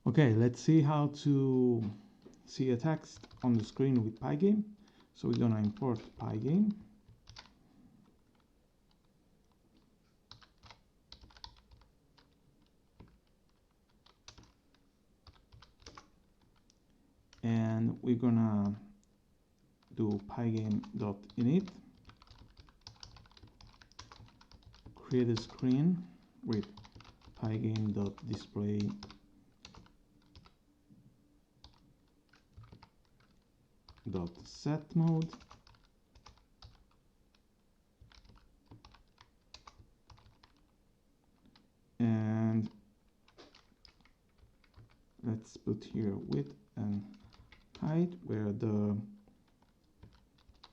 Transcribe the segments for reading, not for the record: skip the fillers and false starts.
Okay, let's see how to see a text on the screen with Pygame. So we're gonna import Pygame. And we're gonna do pygame.init, create a screen with pygame.display set mode, and let's put here width and height, where the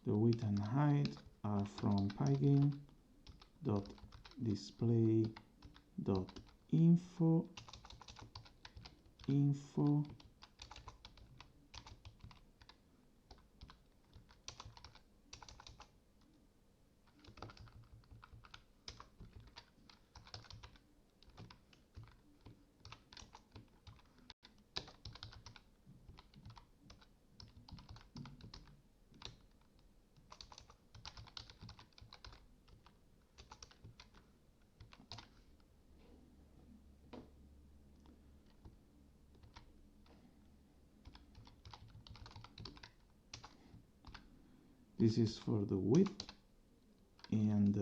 width and height are from pygame.display.info info. This is for the width, and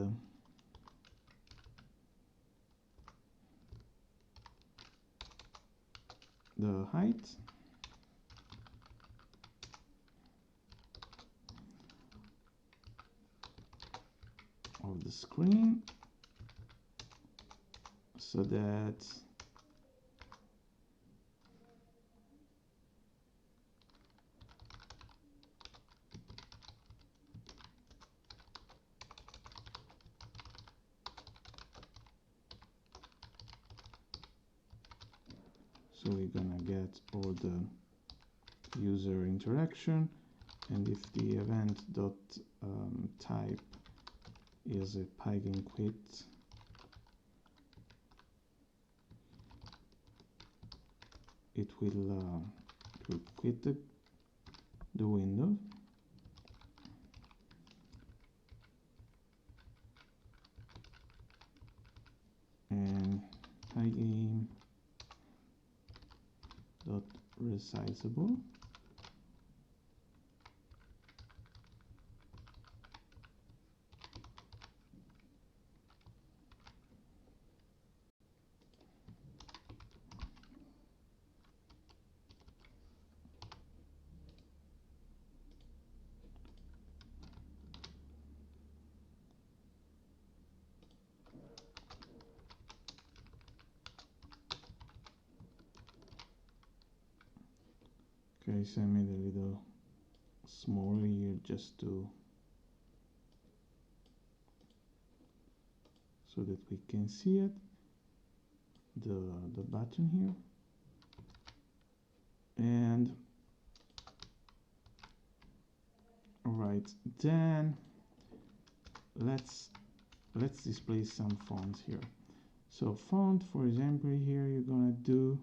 the height. Of the screen, so that we're gonna get all the user interaction, and if the event dot type is a Pygame quit, it will quit the window. And Pygame dot resizable, okay, so I made a little smaller here just to so that we can see it, the button here. And all right, then let's display some fonts here. So font, for example, here you're gonna do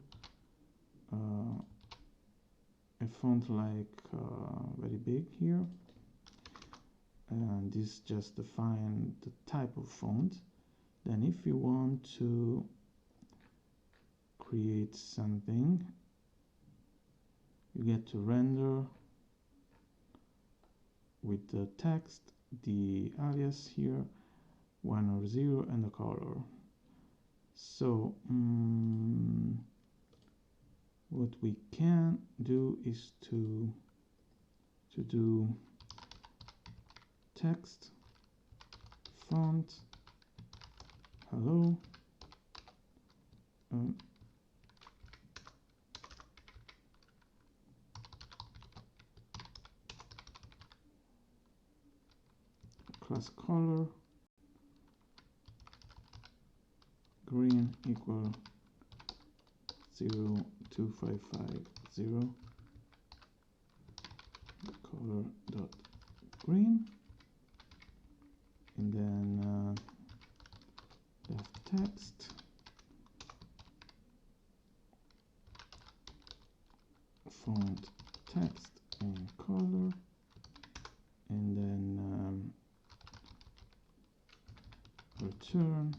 a font like very big here, and this just define the type of font. Then if you want to create something, you get to render with the text, the alias here, 1 or 0, and the color. So what we can do is to do text font hello, class color green equal 02550, color dot green, and then left text font, text, and color, and then return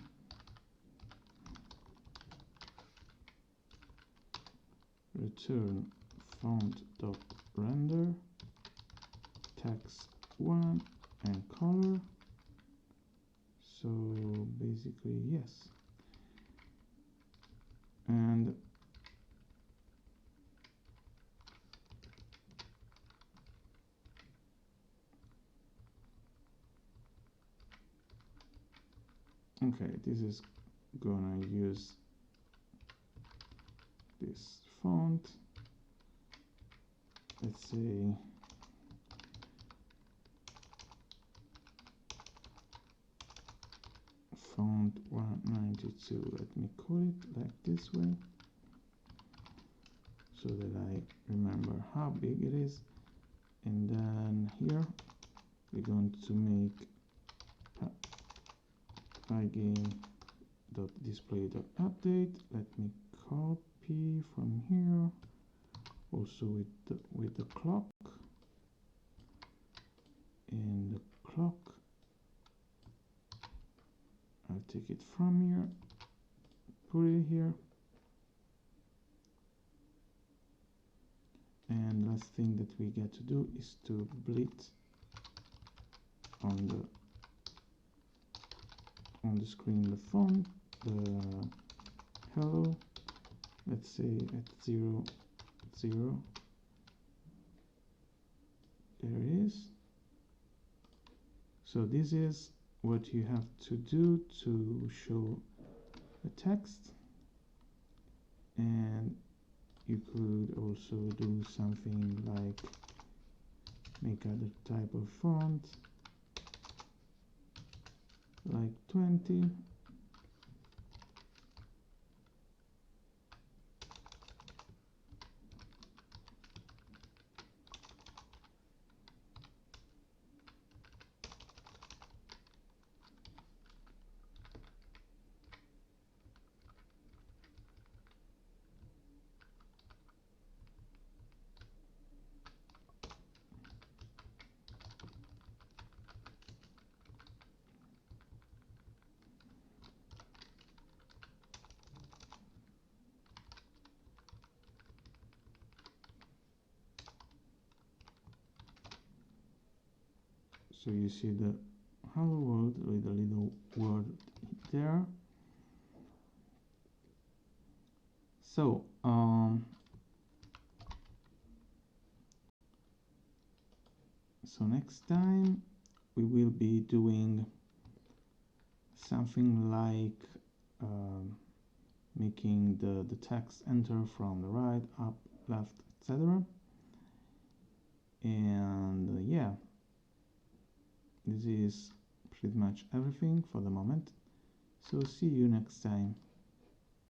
font.render text 1 and color. So basically, yes. And okay, this is gonna use this font. Let's say font 192. Let me call it like this way so that I remember how big it is. And then here we're going to make pygame.display.update. Let me copy from here, also with the clock, and the clock I'll take it from here, put it here, and the last thing that we get to do is to bleed on the screen the font, the hello, let's say at 0, 0. There it is. So this is what you have to do to show the text, and you could also do something like make other type of font like 20. So you see the hello world with a little word there. So next time we will be doing something like making the text enter from the right, up, left, etc. And yeah, this is pretty much everything for the moment. So see you next time.